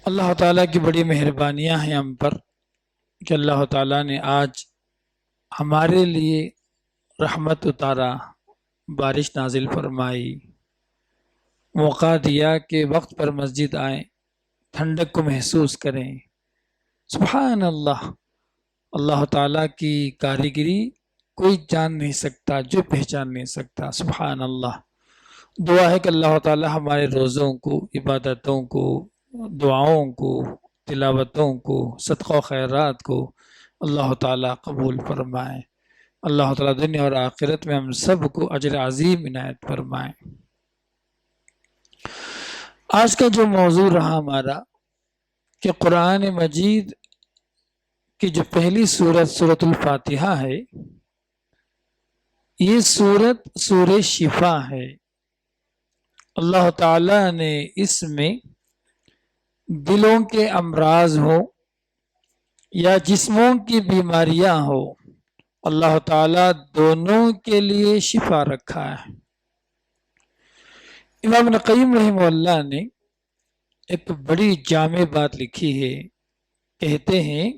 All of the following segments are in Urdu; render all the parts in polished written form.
اللہ تعالیٰ کی بڑی مہربانیاں ہیں ہم پر کہ اللہ تعالیٰ نے آج ہمارے لیے رحمت اتارا، بارش نازل فرمائی، موقع دیا کہ وقت پر مسجد آئیں، ٹھنڈک کو محسوس کریں۔ سبحان اللہ، اللہ تعالیٰ کی کاریگری کوئی جان نہیں سکتا، جو پہچان نہیں سکتا۔ سبحان اللہ۔ دعا ہے کہ اللہ تعالیٰ ہمارے روزوں کو، عبادتوں کو، دعاؤں کو، تلاوتوں کو، صدقہ و خیرات کو اللہ تعالیٰ قبول فرمائے۔ اللہ تعالیٰ دنیا اور آخرت میں ہم سب کو اجر عظیم عنایت فرمائے۔ آج کا جو موضوع رہا ہمارا کہ قرآن مجید کی جو پہلی سورت سورۃ الفاتحہ ہے، یہ سورت سورہ شفا ہے۔ اللہ تعالیٰ نے اس میں دلوں کے امراض ہو یا جسموں کی بیماریاں ہو، اللہ تعالیٰ دونوں کے لیے شفا رکھا ہے۔ امام ابن قیم رحمہ اللہ نے ایک بڑی جامع بات لکھی ہے، کہتے ہیں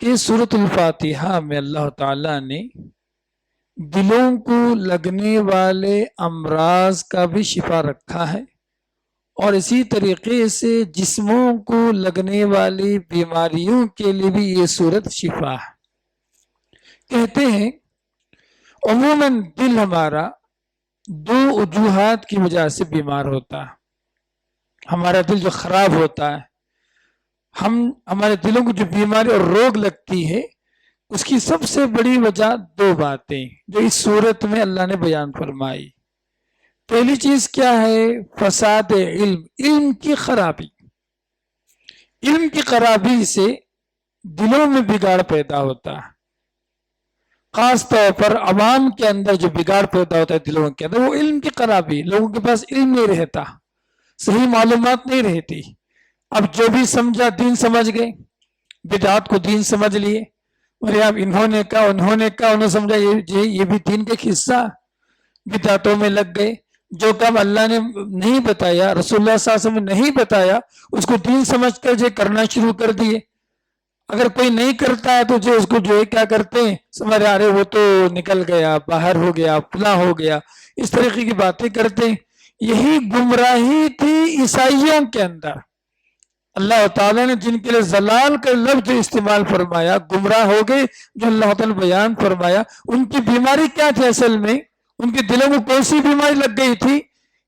کہ سورۃ الفاتحہ میں اللہ تعالیٰ نے دلوں کو لگنے والے امراض کا بھی شفا رکھا ہے، اور اسی طریقے سے جسموں کو لگنے والی بیماریوں کے لیے بھی یہ صورت شفا ہے۔ کہتے ہیں عموماً دل ہمارا دو وجوہات کی وجہ سے بیمار ہوتا ہے۔ ہمارا دل جو خراب ہوتا ہے، ہمارے دلوں کو جو بیماری اور روگ لگتی ہے، اس کی سب سے بڑی وجہ دو باتیں جو اس صورت میں اللہ نے بیان فرمائی۔ پہلی چیز کیا ہے؟ فساد علم، علم کی خرابی۔ علم کی خرابی سے دلوں میں بگاڑ پیدا ہوتا ہے۔ خاص طور پر عوام کے اندر جو بگاڑ پیدا ہوتا ہے دلوں کے اندر، وہ علم کی خرابی۔ لوگوں کے پاس علم نہیں رہتا، صحیح معلومات نہیں رہتی۔ اب جو بھی سمجھا دین سمجھ گئے، بدعات کو دین سمجھ لیے، اور اب انہوں نے کہا انہوں نے سمجھا یہ بھی دین کا حصہ، بدعتوں میں لگ گئے۔ جو کام اللہ نے نہیں بتایا، رسول اللہ صلی اللہ علیہ وسلم نے نہیں بتایا، اس کو دین سمجھ کر جو کرنا شروع کر دیے۔ اگر کوئی نہیں کرتا ہے تو جو اس کو جو ہے کیا کرتے ہیں، سمجھ رہے وہ تو نکل گیا، باہر ہو گیا، فلاں ہو گیا، اس طریقے کی باتیں کرتے ہیں۔ یہی گمراہی تھی عیسائیوں کے اندر۔ اللہ تعالیٰ نے جن کے لیے ضلال کا لفظ استعمال فرمایا، گمراہ ہو گئے، جو اللہ تعالیٰ نے بیان فرمایا، ان کی بیماری کیا تھی؟ اصل میں ان کے دلوں کو کون سی بیماری لگ گئی تھی؟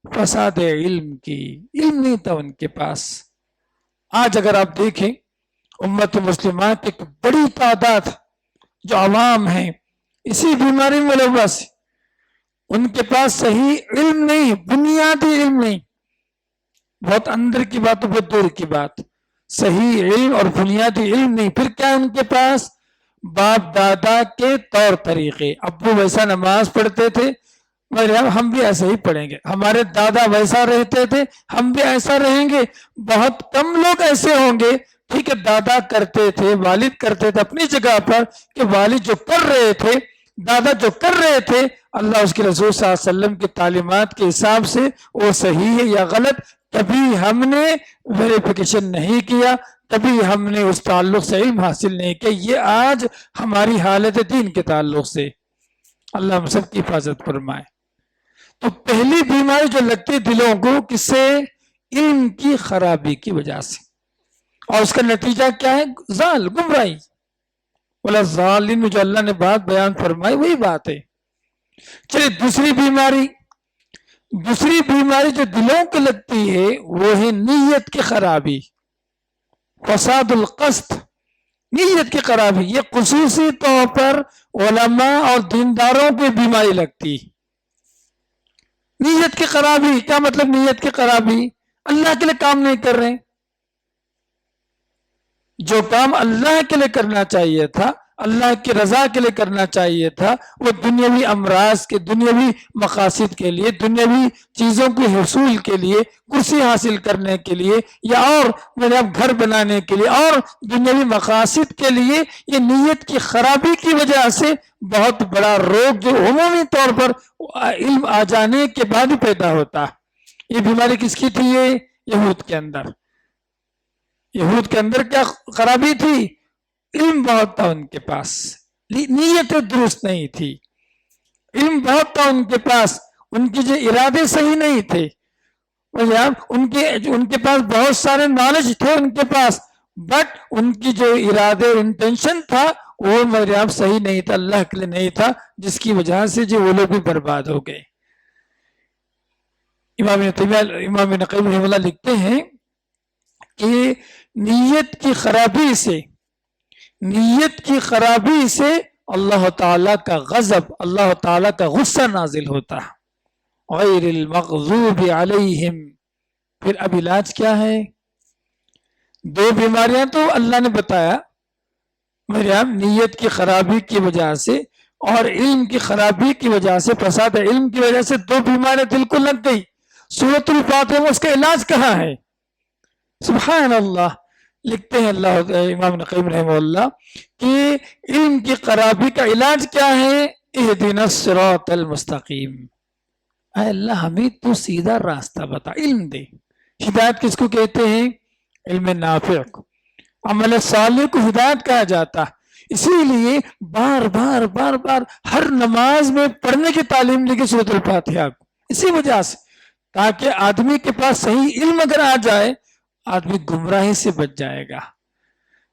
فساد علم کی۔ علم نہیں تھا ان کے پاس۔ آج اگر آپ دیکھیں امت مسلمہ کی ایک بڑی تعداد جو عوام ہیں اسی بیماری میں ملوث، ان کے پاس صحیح علم نہیں، بنیادی علم نہیں، بہت اندر کی بات تو بہت دور کی بات، صحیح علم اور بنیادی علم نہیں۔ پھر کیا ان کے پاس؟ باپ دادا کے طور طریقے۔ ابو ویسا نماز پڑھتے تھے، ہم بھی ایسے ہی پڑھیں گے۔ ہمارے دادا ویسا رہتے تھے، ہم بھی ایسا رہیں گے۔ بہت کم لوگ ایسے ہوں گے، ٹھیک ہے دادا کرتے تھے، والد کرتے تھے اپنی جگہ پر، کہ والد جو کر رہے تھے، دادا جو کر رہے تھے، اللہ اس کے رسول صلی اللہ علیہ وسلم کی تعلیمات کے حساب سے وہ صحیح ہے یا غلط، کبھی ہم نے ویریفیکیشن نہیں کیا، کبھی ہم نے اس تعلق سے علم حاصل نہیں کیا۔ یہ آج ہماری حالت دین کے تعلق سے، اللہ ہم سب کی حفاظت فرمائے۔ تو پہلی بیماری جو لگتی ہے دلوں کو، کس سے؟ علم کی خرابی کی وجہ سے، اور اس کا نتیجہ کیا ہے؟ ضلال، گمراہی۔ ولا ضالین میں جو اللہ نے بات بیان فرمائی وہی بات ہے۔ چلیے دوسری بیماری جو دلوں کو لگتی ہے وہ ہے نیت کی خرابی، فساد القصد، نیت کی خرابی۔ یہ خصوصی طور پر علماء اور دینداروں کو بیماری لگتی۔ نیت کی خرابی، کیا مطلب نیت کی خرابی؟ اللہ کے لیے کام نہیں کر رہے، جو کام اللہ کے لیے کرنا چاہیے تھا، اللہ کی رضا کے لیے کرنا چاہیے تھا، وہ دنیاوی امراض کے، دنیاوی مقاصد کے لیے، دنیاوی چیزوں کے حصول کے لیے، کرسی حاصل کرنے کے لیے، یا اور گھر بنانے کے لیے، اور دنیاوی مقاصد کے لیے، یہ نیت کی خرابی کی وجہ سے بہت بڑا روگ جو عمومی طور پر علم آ جانے کے بعد پیدا ہوتا ہے۔ یہ بیماری کس کی تھی؟ یہ یہود کے اندر۔ یہود کے اندر کیا خرابی تھی؟ علم بہت تھا ان کے پاس، نیت درست نہیں تھی، علم بہت تھا ان کے پاس، ان کے جو ارادے صحیح نہیں تھے، ان کے پاس بہت سارے نالج تھے ان کے پاس، بٹ ان کی جو ارادے انٹینشن تھا وہ میرے آپ صحیح نہیں تھا، اللہ کے لیے نہیں تھا، جس کی وجہ سے جو وہ لوگ بھی برباد ہو گئے۔ امام ابن قیم رحمہ اللہ لکھتے ہیں کہ نیت کی خرابی سے اللہ تعالیٰ کا غضب، اللہ تعالیٰ کا غصہ نازل ہوتا ہے۔ غیر المغضوب علیہم، پھر اب علاج کیا ہے؟ دو بیماریاں تو اللہ نے بتایا میرے آپ، نیت کی خرابی کی وجہ سے اور علم کی خرابی کی وجہ سے، فساد علم کی وجہ سے دو بیماریاں دل کو لگ گئی۔ سورۃ الفاتحہ میں اس کا علاج کہاں ہے؟ سبحان اللہ، لکھتے ہیں اللہ امام ابن قیم رحمہ اللہ کہ علم کی خرابی کا علاج کیا ہے؟ اہدنا الصراط المستقیم، اے اللہ ہمیں تو سیدھا راستہ بتا، علم دے۔ ہدایت کس کو کہتے ہیں؟ علم نافع کو، عمل صالح کو ہدایت کہا جاتا ہے۔ اسی لیے بار بار بار بار ہر نماز میں پڑھنے کی تعلیم دی گئی سورۃ الفاتحہ کو، اسی وجہ سے، تاکہ آدمی کے پاس صحیح علم اگر آ جائے آدمی گمراہی سے بچ جائے گا،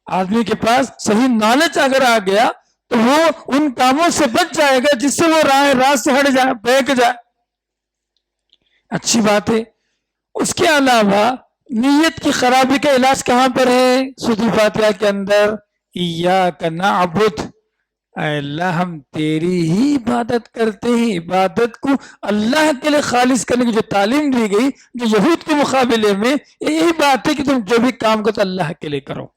آدمی کے پاس صحیح نالج اگر آ گیا تو وہ ان کاموں سے بچ جائے گا جس سے وہ راہ سے ہٹ جائے، بہک جائے۔ اچھی بات ہے۔ اس کے علاوہ نیت کی خرابی کا علاج کہاں پر ہے؟ سورۃ الفاتحہ کے اندر، ایاک نعبد، اے اللہ ہم تیری ہی عبادت کرتے ہیں، عبادت کو اللہ کے لیے خالص کرنے کی جو تعلیم دی گئی، جو یہود کے مقابلے میں یہی بات ہے کہ تم جو بھی کام کرو اللہ کے لیے کرو۔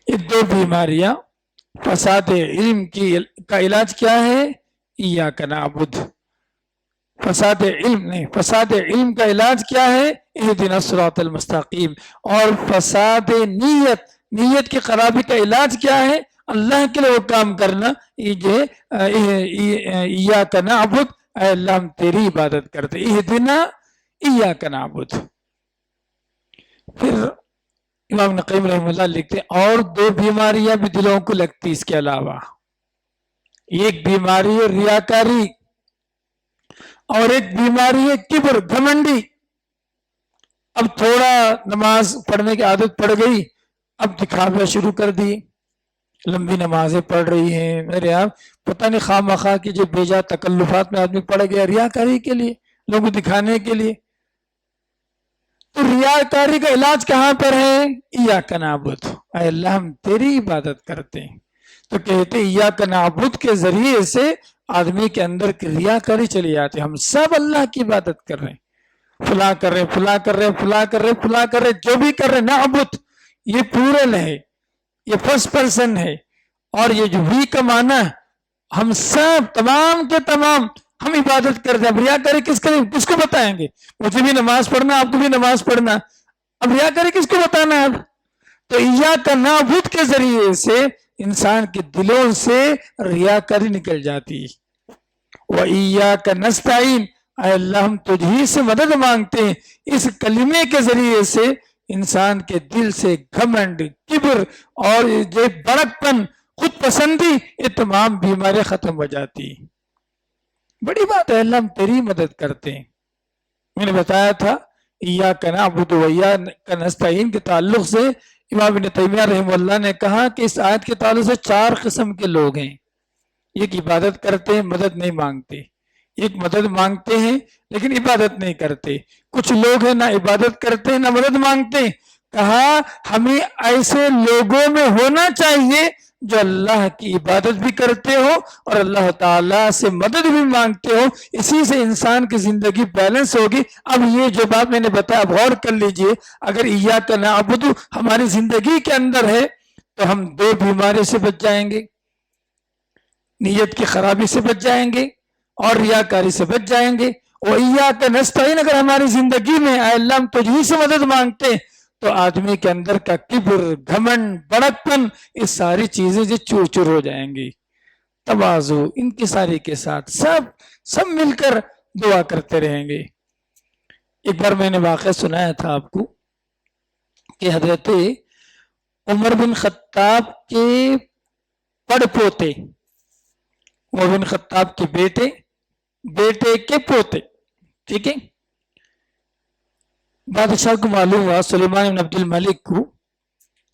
یہ دو بیماریاں، فساد علم کا علاج کیا ہے؟ ایاک نعبد، فساد علم کا علاج کیا ہے؟ اہدنا الصراط المستقیم۔ اور فساد نیت کی خرابی کا علاج کیا ہے؟ اللہ کے لیے وہ کام کرنا، ایاک نعبد، اے اللہ ہم تیری عبادت کرتے، اہدنا ایاک نعبد۔ پھر امام ابن قیم رحمہ اللہ لکھتے ہیں اور دو بیماریاں بھی دلوں کو لگتی اس کے علاوہ، ایک بیماری ہے ریاکاری اور ایک بیماری ہے کبر، گھمنڈی۔ اب تھوڑا نماز پڑھنے کی عادت پڑ گئی، اب دکھاوا شروع کر دی، لمبی نمازیں پڑھ رہی ہیں، میرے آپ پتہ نہیں خواہ مخواہ کی جو بیجا تکلفات میں آدمی پڑ گیا ریاکاری کے لیے، لوگوں دکھانے کے لیے۔ تو ریاکاری کا علاج کہاں پر ہے؟ ایاک نعبد، اے اللہ ہم تیری عبادت کرتے ہیں۔ تو کہتے ایاک نعبد کے ذریعے سے آدمی کے اندر کی ریاکاری چلی جاتی ہے، ہم سب اللہ کی عبادت کر رہے ہیں، فلاں کر رہے فلاں کر رہے فلاں کر رہے فلاں کر رہے، جو بھی کر رہے، نعبد یہ پلورل ہے، یہ فرسٹ پرسن ہے، اور یہ جو وی کا معنی ہے، ہم سب تمام کے تمام ہم عبادت کرتے ہیں۔ اب ریاکاری کس کو بتائیں گے؟ مجھے بھی نماز پڑھنا، آپ کو بھی نماز پڑھنا، اب ریاکاری کس کو بتانا ہے؟ اب تو ایاک نعبد کے ذریعے سے انسان کے دلوں سے ریاکاری نکل جاتی۔ وَإِيَّاكَ نَسْتَعِينُ، اے اللہ ہم تجھ ہی سے مدد مانگتے ہیں۔ اس کلمے کے ذریعے سے انسان کے دل سے گھمنڈ، کبر اور جو بڑک پن، خود پسندی، یہ تمام بیماریاں ختم ہو جاتی۔ بڑی بات ہے، اللہ ہم تیری مدد کرتے ہیں۔ میں نے بتایا تھا ایاک نعبد و ایاک نستعین کے تعلق سے امام ابن تیمیہ رحمہ اللہ نے کہا کہ اس آیت کے تعلق سے 4 قسم کے لوگ ہیں۔ ایک عبادت کرتے ہیں مدد نہیں مانگتے، ایک مدد مانگتے ہیں لیکن عبادت نہیں کرتے، کچھ لوگ ہیں نہ عبادت کرتے ہیں نہ مدد مانگتے ہیں۔ کہا ہمیں ایسے لوگوں میں ہونا چاہیے جو اللہ کی عبادت بھی کرتے ہو اور اللہ تعالیٰ سے مدد بھی مانگتے ہو، اسی سے انسان کی زندگی بیلنس ہوگی۔ اب یہ جو بات میں نے بتایا اب غور کر لیجئے، اگر ایاک نعبد ہماری زندگی کے اندر ہے تو ہم 2 بیماری سے بچ جائیں گے، نیت کی خرابی سے بچ جائیں گے اور ریاکاری سے بچ جائیں گے۔ اور ایاک نستعین اگر ہماری زندگی میں اے اللہ ہم تجھ سے مدد مانگتے تو آدمی کے اندر کا کبر، گھمنڈ، بڑک پن، یہ ساری چیزیں جو چور چور ہو جائیں گی۔ تواضع، انکساری کے ساتھ سب مل کر دعا کرتے رہیں گے۔ ایک بار میں نے واقعہ سنایا تھا آپ کو کہ حضرت عمر بن خطاب کے پڑ پوتے، عمر بن خطاب کے بیٹے، بیٹے کے پوتے، ٹھیک ہے، بادشاہ کو معلوم ہوا سلیمان بن عبد الملک کو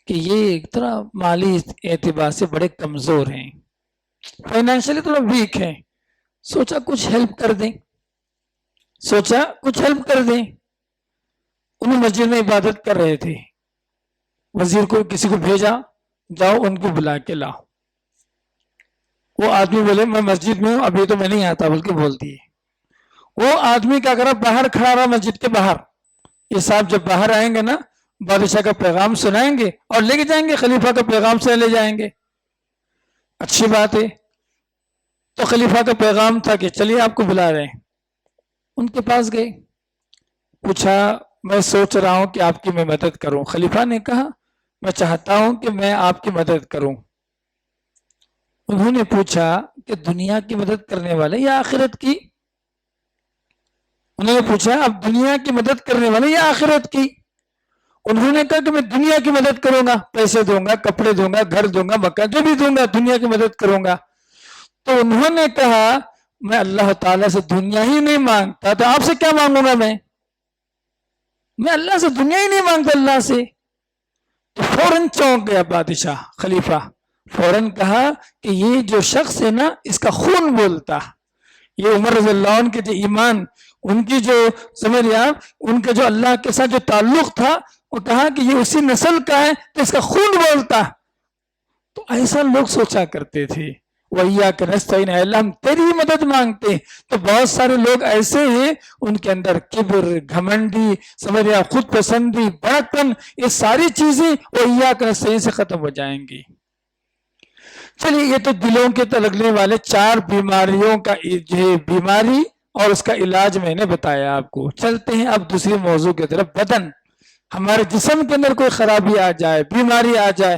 کہ یہ ایک طرح مالی اعتبار سے بڑے کمزور ہیں، فائنینشلی تھوڑا ویک ہیں، سوچا کچھ ہیلپ کر دیں، سوچا کچھ ہیلپ کر دیں۔ انہوں مسجد میں عبادت کر رہے تھے، وزیر کو کسی کو بھیجا، جاؤ ان کو بلا کے لاؤ۔ وہ آدمی بولے میں مسجد میں ہوں، ابھی تو میں نہیں آتا، بلکہ بولتی ہے۔ وہ آدمی کیا کرا، باہر کھڑا رہا مسجد کے باہر۔ یہ صاحب جب باہر آئیں گے نا، بادشاہ کا پیغام سنائیں گے اور لے کے جائیں گے، خلیفہ کا پیغام سے لے جائیں گے۔ اچھی بات ہے، تو خلیفہ کا پیغام تھا کہ چلیے آپ کو بلا رہے ہیں۔ ان کے پاس گئے، پوچھا میں سوچ رہا ہوں کہ آپ کی میں مدد کروں۔ خلیفہ نے کہا میں چاہتا ہوں کہ میں آپ کی مدد کروں۔ انہوں نے پوچھا کہ دنیا کی مدد کرنے والے یا آخرت کی؟ انہوں نے پوچھا اب دنیا کی مدد کرنے والے یا آخرت کی؟ انہوں نے کہا کہ میں دنیا کی مدد کروں گا، پیسے دوں گا، کپڑے دوں گا، گھر دوں گا، مکان جو بھی دوں گا، دنیا کی مدد کروں گا۔ تو انہوں نے کہا میں اللہ تعالیٰ سے دنیا ہی نہیں مانگتا تو آپ سے کیا مانگوں گا؟ میں اللہ سے دنیا ہی نہیں مانگتا اللہ سے۔ تو فوراً چونک گیا بادشاہ، خلیفہ فوراً کہا کہ یہ جو شخص ہے نا، اس کا خون بولتا، یہ عمر رضی اللہ عنہ کے جو ایمان، ان کی جو سمجھ آپ، ان کا جو اللہ کے ساتھ جو تعلق تھا، وہ کہا کہ یہ اسی نسل کا ہے تو اس کا خون بولتا۔ تو ایسا لوگ سوچا کرتے تھے، وَإِيَّاكَ نَسْتَعِينُ، اے اللہ ہم تیری ہی مدد مانگتے ہیں۔ تو بہت سارے لوگ ایسے ہیں، ان کے اندر کبر، گھمنڈی، سمجھ آپ، خود پسندی، بڑکپن، یہ ساری چیزیں وَإِيَّاكَ نَسْتَعِينُ سے ختم ہو جائیں گی۔ چلیے یہ تو دلوں کے لگنے والے 4 بیماریوں کا بیماری اور اس کا علاج میں نے بتایا آپ کو۔ چلتے ہیں اب دوسری موضوع کی طرف، بدن، ہمارے جسم کے اندر کوئی خرابی آ جائے، بیماری آ جائے،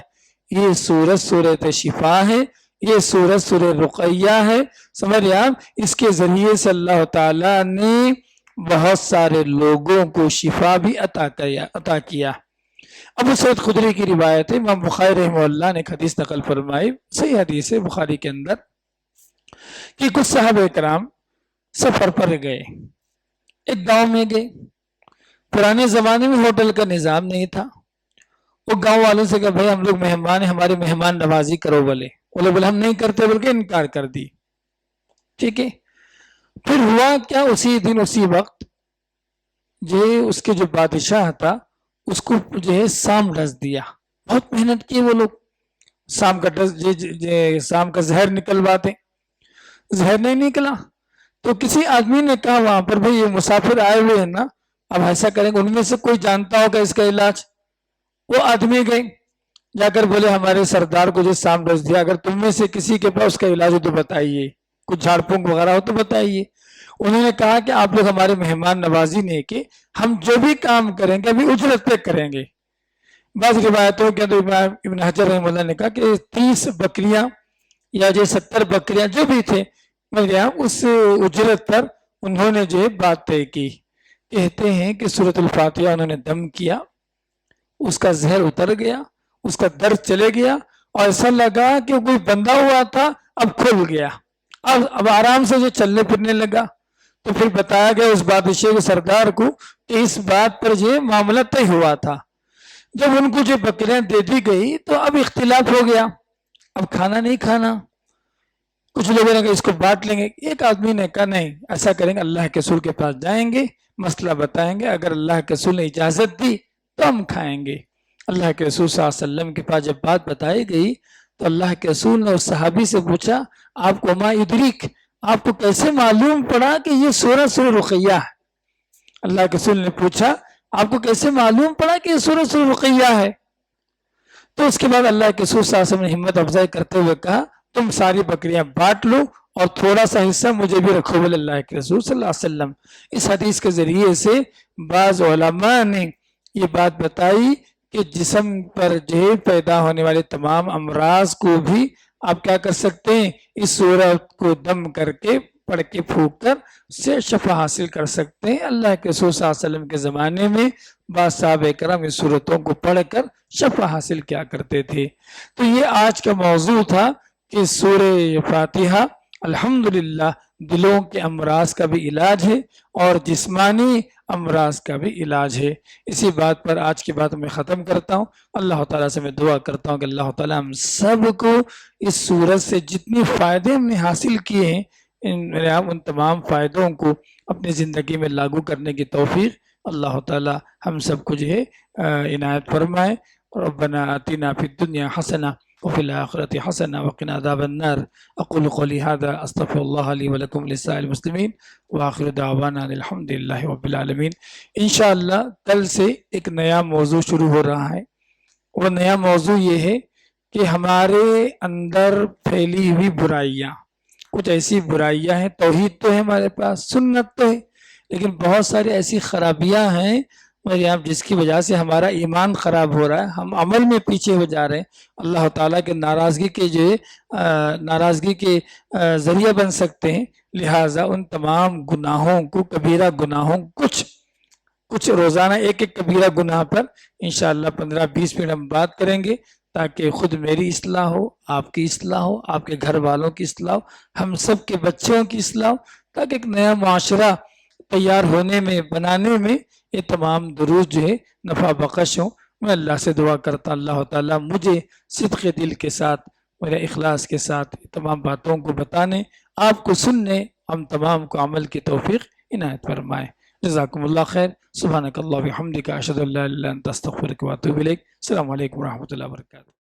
یہ سورۃ شفا ہے، یہ سورۃ رقیہ ہے، سمجھ آپ، اس کے ذریعے سے اللہ تعالیٰ نے بہت سارے لوگوں کو شفا بھی عطا کیا۔ ابو سعید خدری کی روایت ہے، امام بخاری رحمہ اللہ نے حدیث نقل فرمائی، صحیح حدیث ہے بخاری کے اندر، کہ کچھ صحابہ کرام سفر پر گئے، ایک گاؤں میں گئے۔ پرانے زمانے میں ہوٹل کا نظام نہیں تھا، وہ گاؤں والوں سے کہا بھائی ہم لوگ مہمان ہیں، ہماری مہمان نوازی کرو، بولے ہم نہیں کرتے، بلکہ انکار کر دی، ٹھیک ہے۔ پھر ہوا کیا، اسی دن اسی وقت اس کے جو بادشاہ تھا اس کو سام ڈس دیا۔ بہت محنت کی وہ لوگ، سام کا سام کا زہر نکلواتے، زہر نہیں نکلا تو کسی آدمی نے کہا وہاں پر بھائی یہ مسافر آئے ہوئے ہیں نا، اب ایسا کریں گے ان میں سے کوئی جانتا ہوگا اس کا علاج۔ وہ آدمی گئے، جا کر بولے ہمارے سردار کو جو سام ڈس دیا، اگر تم میں سے کسی کے پاس اس کا علاج ہو تو بتائیے، کچھ جھاڑ پھونک وغیرہ ہو تو بتائیے۔ انہوں نے کہا کہ آپ لوگ ہمارے مہمان نوازی نہیں کہ ہم جو بھی کام کریں گے ابھی اجرت پہ کریں گے۔ بعض روایتوں کے اندر ابن حجر رحمہ اللہ نے کہا کہ 30 بکریاں یا 70 بکریاں جو بھی تھے، اس اجرت پر انہوں نے بات طے کی۔ کہتے ہیں کہ سورۃ الفاتحہ انہوں نے دم کیا، اس کا زہر اتر گیا، اس کا درد چلے گیا، اور ایسا لگا کہ کوئی بندھا ہوا تھا اب کھل گیا، اب آرام سے چلنے پھرنے لگا۔ تو پھر بتایا گیا اس بادشاہ کے سردار کو کہ اس بات پر معاملہ طے ہوا تھا۔ جب ان کو بکریاں دے دی گئی تو اب اختلاف ہو گیا، اب کھانا نہیں کھانا، کچھ لوگوں نے کہا اس کو بانٹ لیں گے، ایک آدمی نے کہا نہیں ایسا کریں گے، اللہ کے رسول کے پاس جائیں گے، مسئلہ بتائیں گے، اگر اللہ کے رسول نے اجازت دی تو ہم کھائیں گے۔ اللہ کے رسول صلی اللہ علیہ وسلم کے پاس جب بات بتائی گئی تو اللہ کے رسول نے اس صحابی سے پوچھا آپ کو ما یدریک، آپ کو کیسے معلوم پڑا کہ یہ سورۃ رقیہ ہے؟ اللہ کے رسول نے پوچھا آپ کو کیسے معلوم پڑا کہ یہ سورۃ رقیہ ہے؟ تو اس کے بعد اللہ کے رسول صلی اللہ علیہ وسلم نے ہمت افزائی کرتے ہوئے کہا تم ساری بکریاں بانٹ لو اور تھوڑا سا حصہ مجھے بھی رکھو، بولے اللہ کے رسول صلی اللہ علیہ وسلم۔ اس حدیث کے ذریعے سے بعض علماء نے یہ بات بتائی کہ جسم پر پیدا ہونے والے تمام امراض کو بھی آپ کیا کر سکتے ہیں، اس صورت کو دم کر کے پڑھ کے پھونک کر اس سے شفا حاصل کر سکتے ہیں۔ اللہ کے رسول صلی اللہ علیہ وسلم کے زمانے میں بعض صحابہ کرام اس صورتوں کو پڑھ کر شفا حاصل کیا کرتے تھے۔ تو یہ آج کا موضوع تھا کہ سورہ فاتحہ الحمدللہ دلوں کے امراض کا بھی علاج ہے اور جسمانی امراض کا بھی علاج ہے۔ اسی بات پر آج کی بات میں ختم کرتا ہوں۔ اللہ تعالیٰ سے میں دعا کرتا ہوں کہ اللہ تعالیٰ ہم سب کو اس سورت سے جتنی فائدے ہم نے حاصل کیے ہیں ان تمام فائدوں کو اپنی زندگی میں لاگو کرنے کی توفیق اللہ تعالیٰ ہم سب کو جو ہے عنایت فرمائے۔ ربنا آتنا فی الدنیا حسنہ وفي الآخرة حسنة وقنا عذاب النار أقول قولي هذا أستغفر الله لي ولكم لسائر المسلمين وآخر دعوانا الحمد لله رب العالمين۔ انشاءاللہ کل سے ایک نیا موضوع شروع ہو رہا ہے۔ وہ نیا موضوع یہ ہے کہ ہمارے اندر پھیلی ہوئی برائیاں، کچھ ایسی برائیاں ہیں، توحید تو ہے ہمارے پاس، سنت تو ہے، لیکن بہت ساری ایسی خرابیاں ہیں جس کی وجہ سے ہمارا ایمان خراب ہو رہا ہے، ہم عمل میں پیچھے ہو جا رہے ہیں، اللہ تعالیٰ کے ناراضگی کے ذریعہ بن سکتے ہیں۔ لہٰذا ان تمام گناہوں کو، کبیرہ گناہوں، کچھ روزانہ ایک ایک کبیرہ گناہ پر انشاءاللہ 15-20 منٹ ہم بات کریں گے، تاکہ خود میری اصلاح ہو، آپ کی اصلاح ہو، آپ کے گھر والوں کی اصلاح ہو، ہم سب کے بچوں کی اصلاح ہو، تاکہ ایک نیا معاشرہ تیار ہونے میں، بنانے میں یہ تمام دروس جو ہے نفع بخش ہوں۔ میں اللہ سے دعا کرتا اللہ تعالیٰ مجھے صدق دل کے ساتھ، میرے اخلاص کے ساتھ تمام باتوں کو بتانے، آپ کو سننے، ہم تمام کو عمل کی توفیق عنایت فرمائے۔ جزاکم اللہ خیر۔ سبحانک اللہ وبحمدک، اشہد ان لا الہ الا انت، استغفرک واتوب الیک۔ السلام علیکم ورحمۃ اللہ وبرکاتہ۔